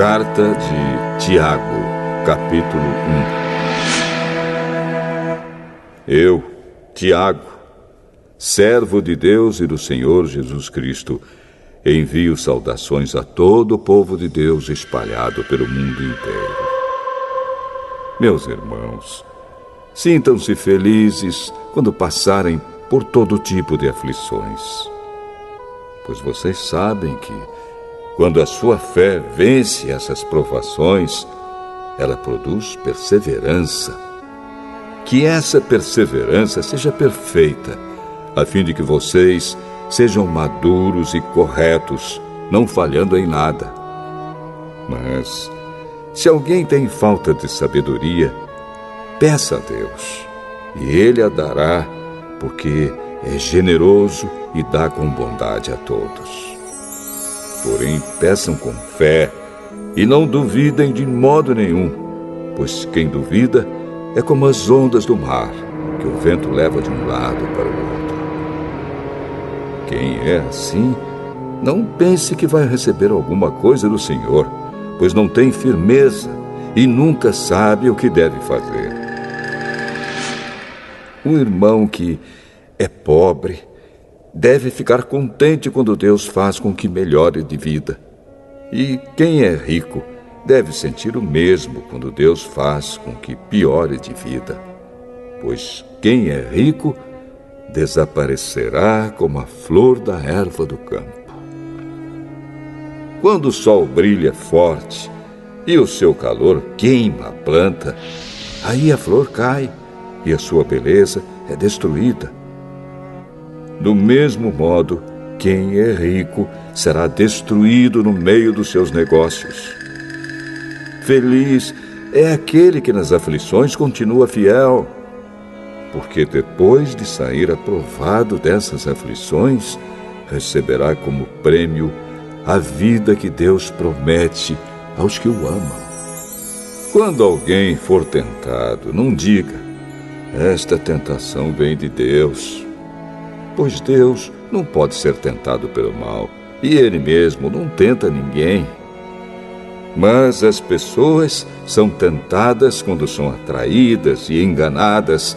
Carta de Tiago, capítulo 1. Eu, Tiago, servo de Deus e do Senhor Jesus Cristo, envio saudações a todo o povo de Deus espalhado pelo mundo inteiro. Meus irmãos, sintam-se felizes quando passarem por todo tipo de aflições, pois vocês sabem que, quando a sua fé vence essas provações, ela produz perseverança. Que essa perseverança seja perfeita, a fim de que vocês sejam maduros e corretos, não falhando em nada. Mas, se alguém tem falta de sabedoria, peça a Deus, e Ele a dará, porque é generoso e dá com bondade a todos. Porém, peçam com fé e não duvidem de modo nenhum, pois quem duvida é como as ondas do mar, que o vento leva de um lado para o outro. Quem é assim, não pense que vai receber alguma coisa do Senhor, pois não tem firmeza e nunca sabe o que deve fazer. Um irmão que é pobre deve ficar contente quando Deus faz com que melhore de vida. E quem é rico deve sentir o mesmo quando Deus faz com que piore de vida. Pois quem é rico desaparecerá como a flor da erva do campo. Quando o sol brilha forte e o seu calor queima a planta, aí a flor cai e a sua beleza é destruída. Do mesmo modo, quem é rico será destruído no meio dos seus negócios. Feliz é aquele que nas aflições continua fiel, porque depois de sair aprovado dessas aflições, receberá como prêmio a vida que Deus promete aos que o amam. Quando alguém for tentado, não diga: esta tentação vem de Deus. Pois Deus não pode ser tentado pelo mal, e Ele mesmo não tenta ninguém. Mas as pessoas são tentadas quando são atraídas e enganadas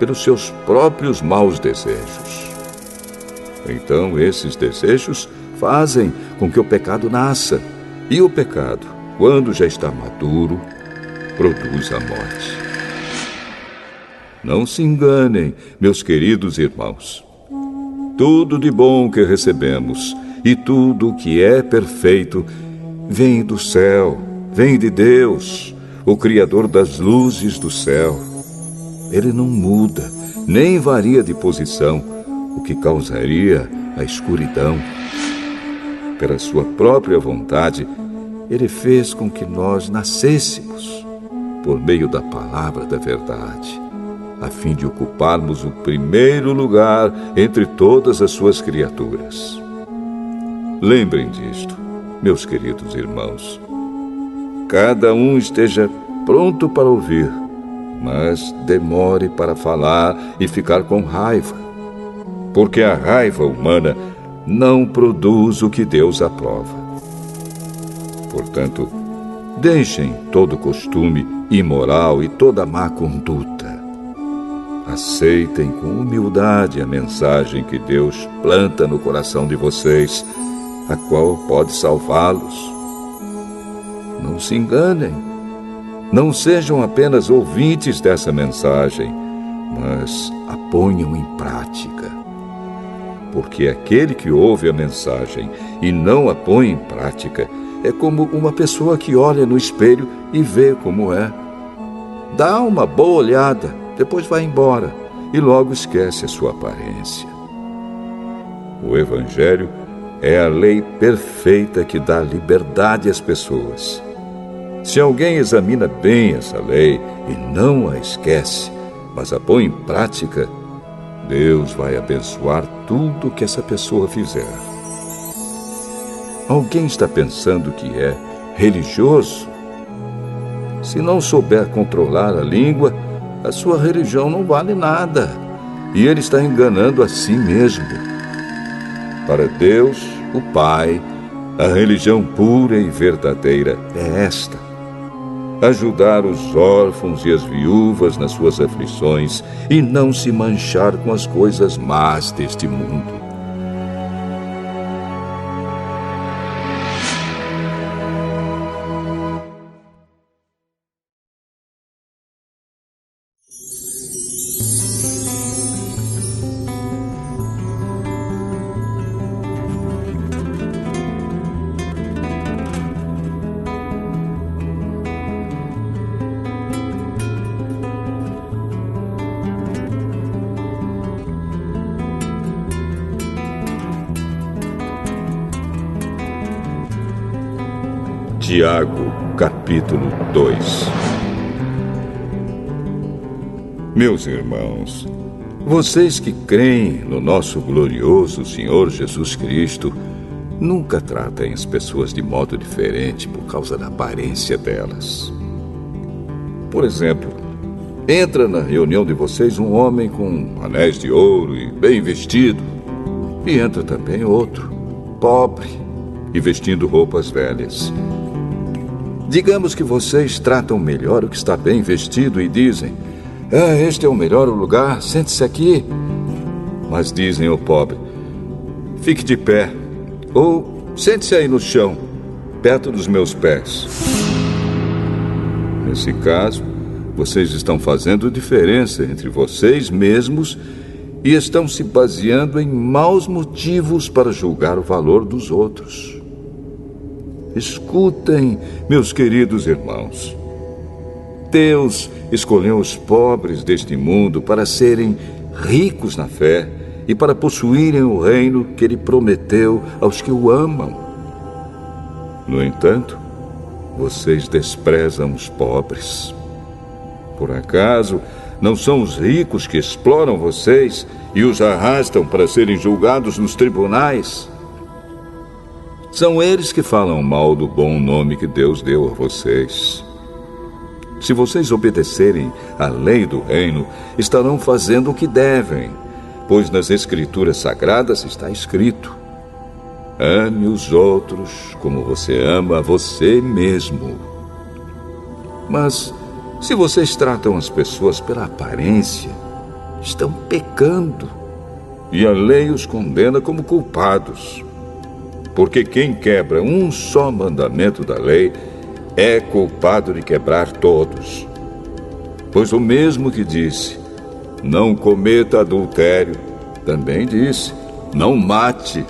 pelos seus próprios maus desejos. Então esses desejos fazem com que o pecado nasça, e o pecado, quando já está maduro, produz a morte. Não se enganem, meus queridos irmãos. Tudo de bom que recebemos e tudo que é perfeito vem do céu, vem de Deus, o Criador das luzes do céu. Ele não muda, nem varia de posição, o que causaria a escuridão. Pela sua própria vontade, Ele fez com que nós nascêssemos por meio da palavra da verdade, a fim de ocuparmos o primeiro lugar entre todas as suas criaturas. Lembrem disto, meus queridos irmãos. Cada um esteja pronto para ouvir, mas demore para falar e ficar com raiva, porque a raiva humana não produz o que Deus aprova. Portanto, deixem todo costume imoral e toda má conduta. Aceitem com humildade a mensagem que Deus planta no coração de vocês, a qual pode salvá-los. Não se enganem. Não sejam apenas ouvintes dessa mensagem, mas a ponham em prática. Porque aquele que ouve a mensagem e não a põe em prática é como uma pessoa que olha no espelho e vê como é. Dá uma boa olhada, depois vai embora e logo esquece a sua aparência. O Evangelho é a lei perfeita que dá liberdade às pessoas. Se alguém examina bem essa lei e não a esquece, mas a põe em prática, Deus vai abençoar tudo que essa pessoa fizer. Alguém está pensando que é religioso? Se não souber controlar a língua, a sua religião não vale nada, e ele está enganando a si mesmo. Para Deus, o Pai, A religião pura e verdadeira é esta: ajudar os órfãos e as viúvas nas suas aflições e não se manchar com as coisas más deste mundo. Tiago, capítulo 2. Meus irmãos, vocês que creem no nosso glorioso Senhor Jesus Cristo, nunca tratem as pessoas de modo diferente por causa da aparência delas. Por exemplo, entra na reunião de vocês um homem com anéis de ouro e bem vestido, e entra também outro, pobre e vestindo roupas velhas. Digamos que vocês tratam melhor o que está bem vestido e dizem: este é o melhor lugar, sente-se aqui. Mas dizem ao pobre: fique de pé, ou sente-se aí no chão, perto dos meus pés. Nesse caso, vocês estão fazendo diferença entre vocês mesmos e estão se baseando em maus motivos para julgar o valor dos outros. Escutem, meus queridos irmãos. Deus escolheu os pobres deste mundo para serem ricos na fé e para possuírem o reino que Ele prometeu aos que o amam. No entanto, vocês desprezam os pobres. Por acaso, não são os ricos que exploram vocês e os arrastam para serem julgados nos tribunais? São eles que falam mal do bom nome que Deus deu a vocês. Se vocês obedecerem à lei do reino, estarão fazendo o que devem, pois nas Escrituras Sagradas está escrito: ame os outros como você ama a você mesmo. Mas, se vocês tratam as pessoas pela aparência, estão pecando, e a lei os condena como culpados. Porque quem quebra um só mandamento da lei é culpado de quebrar todos. Pois o mesmo que disse: não cometa adultério, também disse: não mate.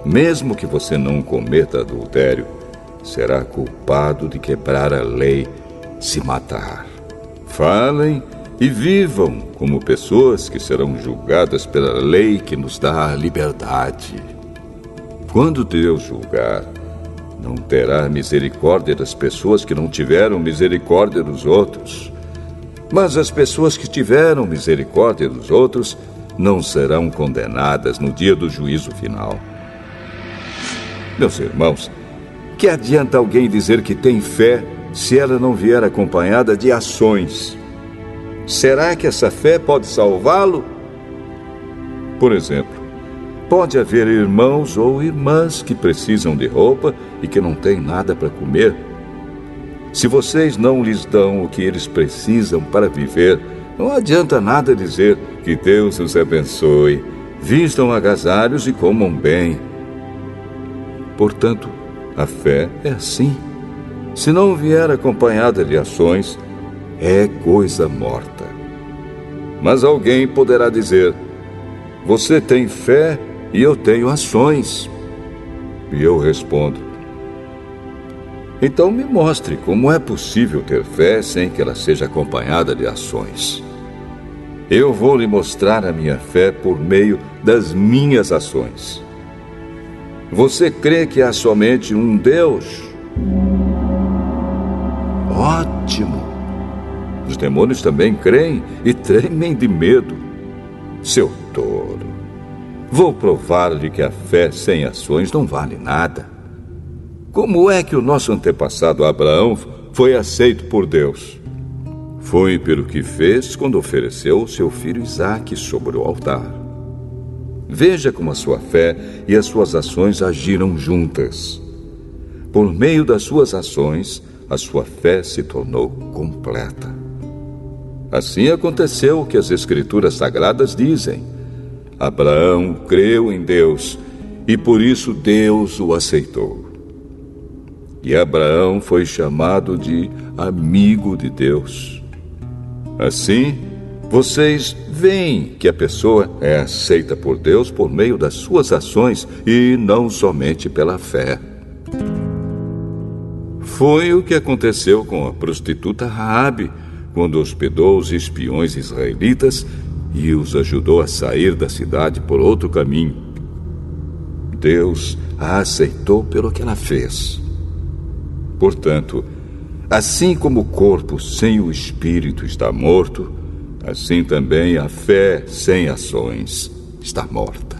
Mesmo que você não cometa adultério, será culpado de quebrar a lei se matar. Falem e vivam como pessoas que serão julgadas pela lei que nos dá a liberdade. Quando Deus julgar, não terá misericórdia das pessoas que não tiveram misericórdia dos outros. Mas as pessoas que tiveram misericórdia dos outros não serão condenadas no dia do juízo final. Meus irmãos, que adianta alguém dizer que tem fé se ela não vier acompanhada de ações? Será que essa fé pode salvá-lo? Por exemplo, pode haver irmãos ou irmãs que precisam de roupa e que não têm nada para comer. Se vocês não lhes dão o que eles precisam para viver, não adianta nada dizer que Deus os abençoe, vistam agasalhos e comam bem. Portanto, a fé é assim. Se não vier acompanhada de ações, é coisa morta. Mas alguém poderá dizer: você tem fé e eu tenho ações. E eu respondo: então me mostre como é possível ter fé sem que ela seja acompanhada de ações. Eu vou lhe mostrar a minha fé por meio das minhas ações. Você crê que há somente um Deus? Ótimo! Os demônios também creem e tremem de medo. Seu tolo! Vou provar-lhe que a fé sem ações não vale nada. Como é que o nosso antepassado Abraão foi aceito por Deus? Foi pelo que fez quando ofereceu seu filho Isaque sobre o altar. Veja como a sua fé e as suas ações agiram juntas. Por meio das suas ações, a sua fé se tornou completa. Assim aconteceu o que as Escrituras Sagradas dizem. Abraão creu em Deus e por isso Deus o aceitou. E Abraão foi chamado de amigo de Deus. Assim, vocês veem que a pessoa é aceita por Deus por meio das suas ações e não somente pela fé. Foi o que aconteceu com a prostituta Raabe, quando hospedou os espiões israelitas e os ajudou a sair da cidade por outro caminho. Deus a aceitou pelo que ela fez. Portanto, assim como o corpo sem o espírito está morto, assim também a fé sem ações está morta.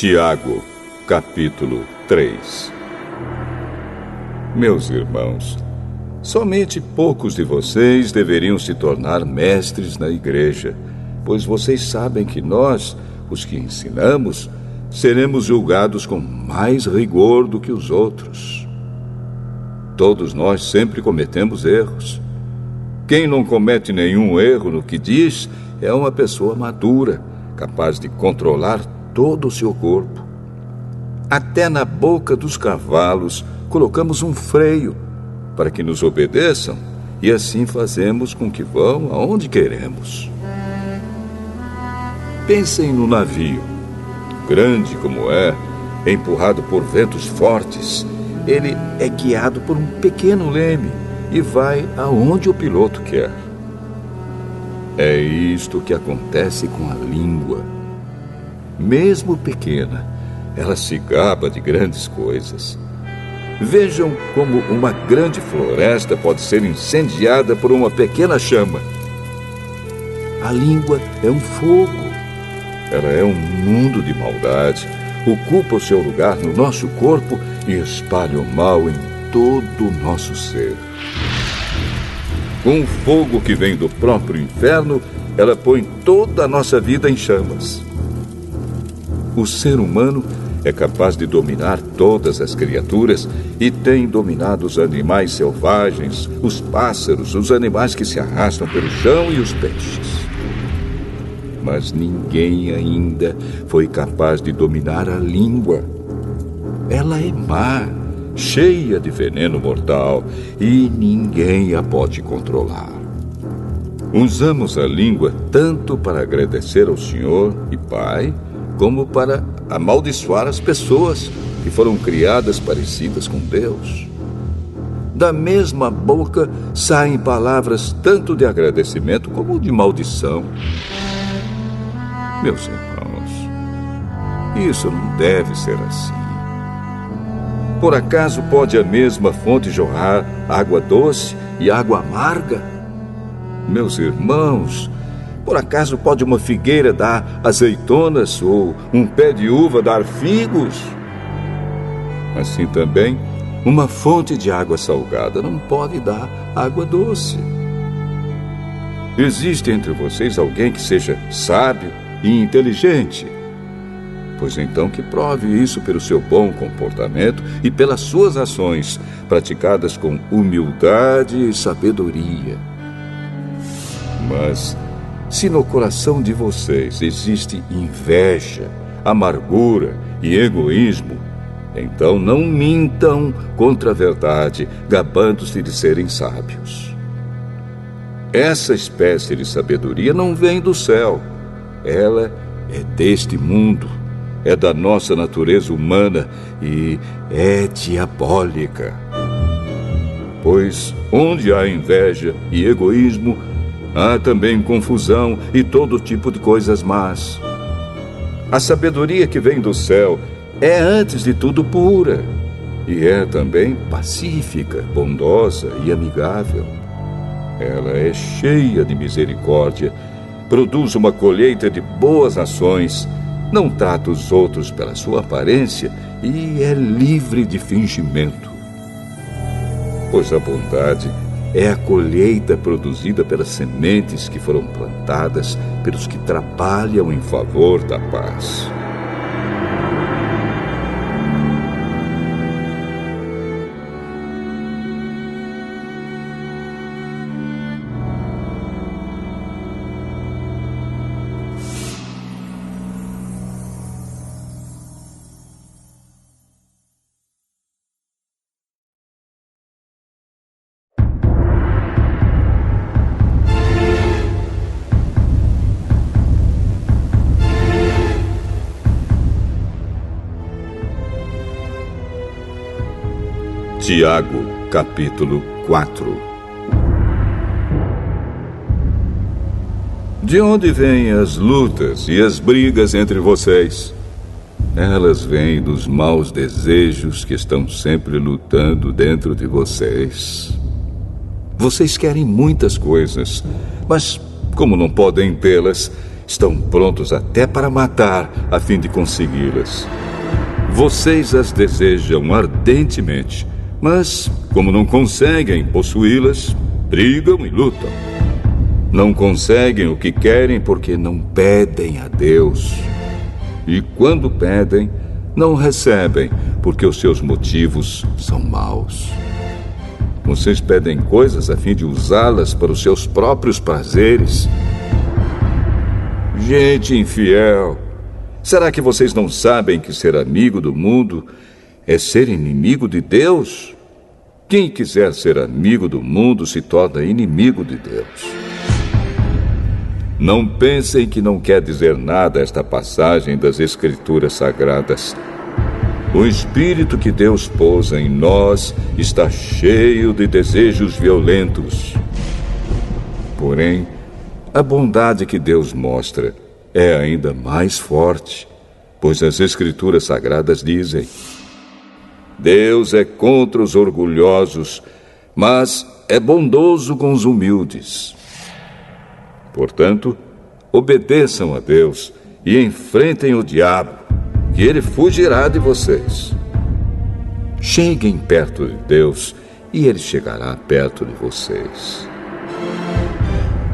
Tiago, capítulo 3. Meus irmãos, somente poucos de vocês deveriam se tornar mestres na igreja, pois vocês sabem que nós, os que ensinamos, seremos julgados com mais rigor do que os outros. Todos nós sempre cometemos erros. Quem não comete nenhum erro no que diz é uma pessoa madura, capaz de controlar todo o seu corpo. Até na boca dos cavalos colocamos um freio para que nos obedeçam e assim fazemos com que vão aonde queremos. Pensem no navio. Grande como é, empurrado por ventos fortes, ele é guiado por um pequeno leme e vai aonde o piloto quer. É isto que acontece com a língua. Mesmo pequena, ela se gaba de grandes coisas. Vejam como uma grande floresta pode ser incendiada por uma pequena chama. A língua é um fogo. Ela é um mundo de maldade, ocupa o seu lugar no nosso corpo e espalha o mal em todo o nosso ser. Com o fogo que vem do próprio inferno, ela põe toda a nossa vida em chamas. O ser humano é capaz de dominar todas as criaturas e tem dominado os animais selvagens, os pássaros, os animais que se arrastam pelo chão e os peixes. Mas ninguém ainda foi capaz de dominar a língua. Ela é má, cheia de veneno mortal e ninguém a pode controlar. Usamos a língua tanto para agradecer ao Senhor e Pai, como para amaldiçoar as pessoas que foram criadas parecidas com Deus. Da mesma boca saem palavras tanto de agradecimento como de maldição. Meus irmãos, isso não deve ser assim. Por acaso pode a mesma fonte jorrar água doce e água amarga? Meus irmãos, por acaso pode uma figueira dar azeitonas ou um pé de uva dar figos? Assim também, uma fonte de água salgada não pode dar água doce. Existe entre vocês alguém que seja sábio e inteligente? Pois então que prove isso pelo seu bom comportamento e pelas suas ações, praticadas com humildade e sabedoria. Mas se no coração de vocês existe inveja, amargura e egoísmo, então não mintam contra a verdade, gabando-se de serem sábios. Essa espécie de sabedoria não vem do céu, ela é deste mundo, é da nossa natureza humana e é diabólica. Pois onde há inveja e egoísmo, há também confusão e todo tipo de coisas más. A sabedoria que vem do céu é, antes de tudo, pura, e é também pacífica, bondosa e amigável. Ela é cheia de misericórdia, produz uma colheita de boas ações, não trata os outros pela sua aparência e é livre de fingimento. Pois a bondade é a colheita produzida pelas sementes que foram plantadas pelos que trabalham em favor da paz. Tiago, capítulo 4. De onde vêm as lutas e as brigas entre vocês? Elas vêm dos maus desejos que estão sempre lutando dentro de vocês. Vocês querem muitas coisas, mas como não podem tê-las, estão prontos até para matar a fim de consegui-las. Vocês as desejam ardentemente, mas, como não conseguem possuí-las, brigam e lutam. Não conseguem o que querem porque não pedem a Deus. E quando pedem, não recebem porque os seus motivos são maus. Vocês pedem coisas a fim de usá-las para os seus próprios prazeres. Gente infiel, será que vocês não sabem que ser amigo do mundo é ser inimigo de Deus? Quem quiser ser amigo do mundo se torna inimigo de Deus. Não pensem que não quer dizer nada esta passagem das Escrituras Sagradas. O Espírito que Deus pôs em nós está cheio de desejos violentos. Porém, a bondade que Deus mostra é ainda mais forte, pois as Escrituras Sagradas dizem: Deus é contra os orgulhosos, mas é bondoso com os humildes. Portanto, obedeçam a Deus e enfrentem o diabo, que ele fugirá de vocês. Cheguem perto de Deus e ele chegará perto de vocês.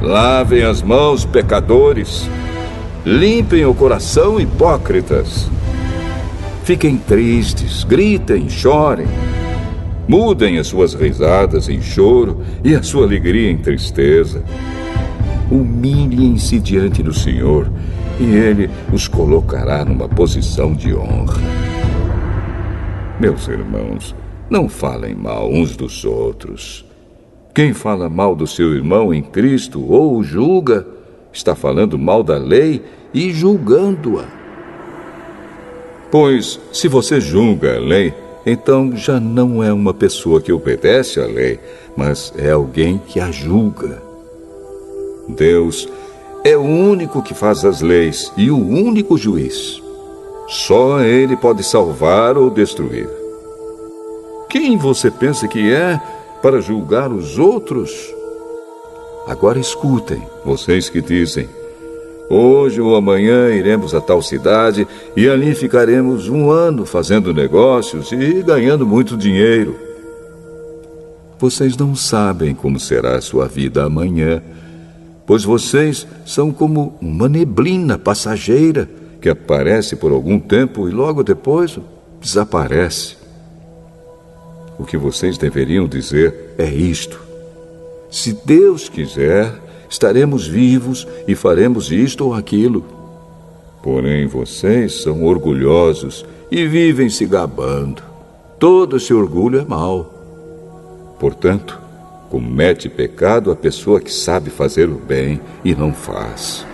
Lavem as mãos, pecadores. Limpem o coração, hipócritas. Fiquem tristes, gritem, chorem. Mudem as suas risadas em choro e a sua alegria em tristeza. Humilhem-se diante do Senhor e Ele os colocará numa posição de honra. Meus irmãos, não falem mal uns dos outros. Quem fala mal do seu irmão em Cristo ou o julga, está falando mal da lei e julgando-a. Pois, se você julga a lei, então já não é uma pessoa que obedece à lei, mas é alguém que a julga. Deus é o único que faz as leis e o único juiz. Só Ele pode salvar ou destruir. Quem você pensa que é para julgar os outros? Agora escutem, vocês que dizem: hoje ou amanhã iremos a tal cidade e ali ficaremos 1 ano fazendo negócios e ganhando muito dinheiro. Vocês não sabem como será a sua vida amanhã, pois vocês são como uma neblina passageira que aparece por algum tempo e logo depois desaparece. O que vocês deveriam dizer é isto: se Deus quiser, estaremos vivos e faremos isto ou aquilo. Porém, vocês são orgulhosos e vivem se gabando. Todo esse orgulho é mau. Portanto, comete pecado a pessoa que sabe fazer o bem e não faz.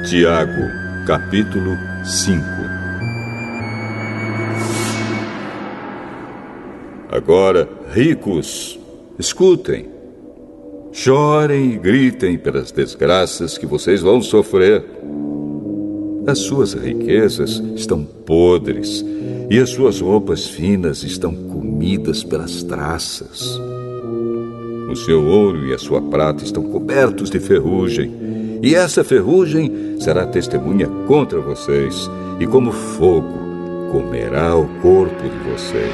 Tiago, capítulo 5. Agora, ricos, escutem. Chorem e gritem pelas desgraças que vocês vão sofrer. As suas riquezas estão podres e as suas roupas finas estão comidas pelas traças. O seu ouro e a sua prata estão cobertos de ferrugem, e essa ferrugem será testemunha contra vocês, e como fogo comerá o corpo de vocês.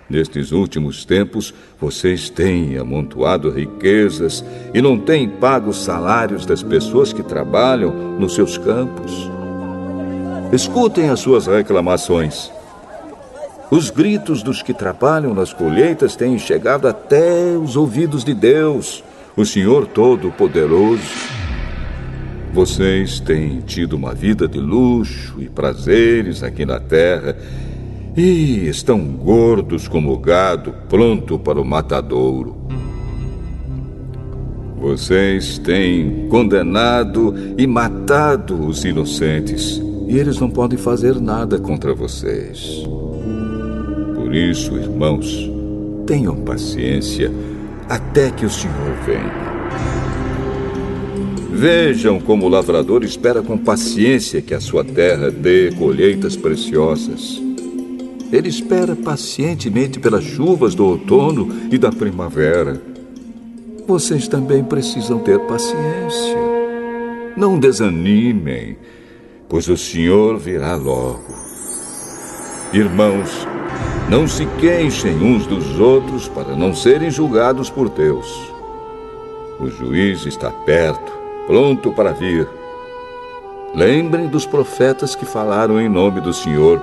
Nestes últimos tempos, vocês têm amontoado riquezas e não têm pago os salários das pessoas que trabalham nos seus campos. Escutem as suas reclamações. Os gritos dos que trabalham nas colheitas têm chegado até os ouvidos de Deus, o Senhor Todo-Poderoso. Vocês têm tido uma vida de luxo e prazeres aqui na terra e estão gordos como gado, pronto para o matadouro. Vocês têm condenado e matado os inocentes, e eles não podem fazer nada contra vocês. Por isso, irmãos, tenham paciência até que o Senhor venha. Vejam como o lavrador espera com paciência que a sua terra dê colheitas preciosas. Ele espera pacientemente pelas chuvas do outono e da primavera. Vocês também precisam ter paciência. Não desanimem, pois o Senhor virá logo. Irmãos, não se queixem uns dos outros para não serem julgados por Deus. O juiz está perto, pronto para vir. Lembrem dos profetas que falaram em nome do Senhor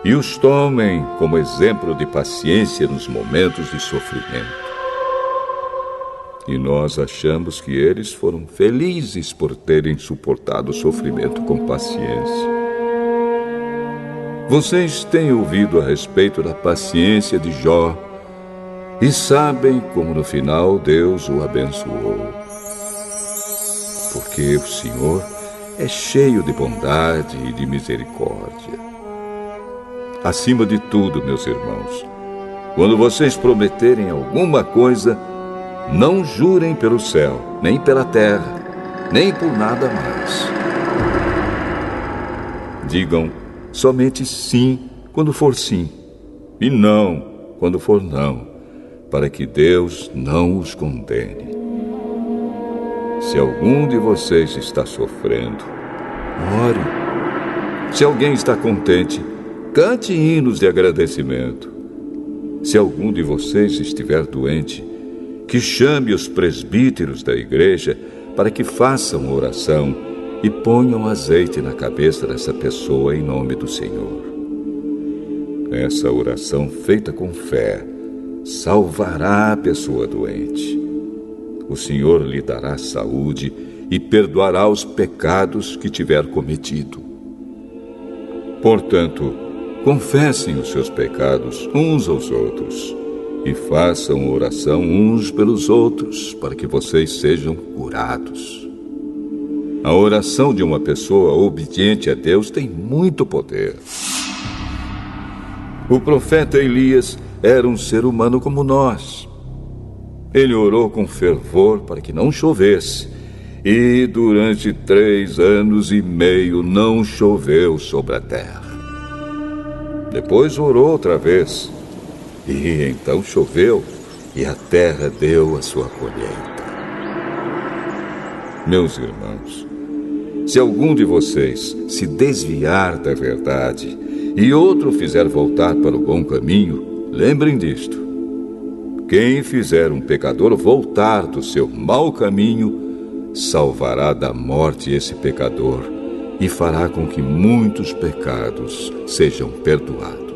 e os tomem como exemplo de paciência nos momentos de sofrimento. E nós achamos que eles foram felizes por terem suportado o sofrimento com paciência. Vocês têm ouvido a respeito da paciência de Jó e sabem como no final Deus o abençoou. Porque o Senhor é cheio de bondade e de misericórdia. Acima de tudo, meus irmãos, quando vocês prometerem alguma coisa, não jurem pelo céu, nem pela terra, nem por nada mais. Digam somente sim quando for sim, e não quando for não, para que Deus não os condene. Se algum de vocês está sofrendo, ore. Se alguém está contente, cante hinos de agradecimento. Se algum de vocês estiver doente, que chame os presbíteros da igreja para que façam oração e ponham azeite na cabeça dessa pessoa em nome do Senhor. Essa oração feita com fé salvará a pessoa doente. O Senhor lhe dará saúde e perdoará os pecados que tiver cometido. Portanto, confessem os seus pecados uns aos outros e façam oração uns pelos outros para que vocês sejam curados. A oração de uma pessoa obediente a Deus tem muito poder. O profeta Elias era um ser humano como nós. Ele orou com fervor para que não chovesse, e durante 3 anos e meio não choveu sobre a terra. Depois orou outra vez, e então choveu, e a terra deu a sua colheita. Meus irmãos, se algum de vocês se desviar da verdade e outro fizer voltar para o bom caminho, lembrem disto. Quem fizer um pecador voltar do seu mau caminho, salvará da morte esse pecador e fará com que muitos pecados sejam perdoados.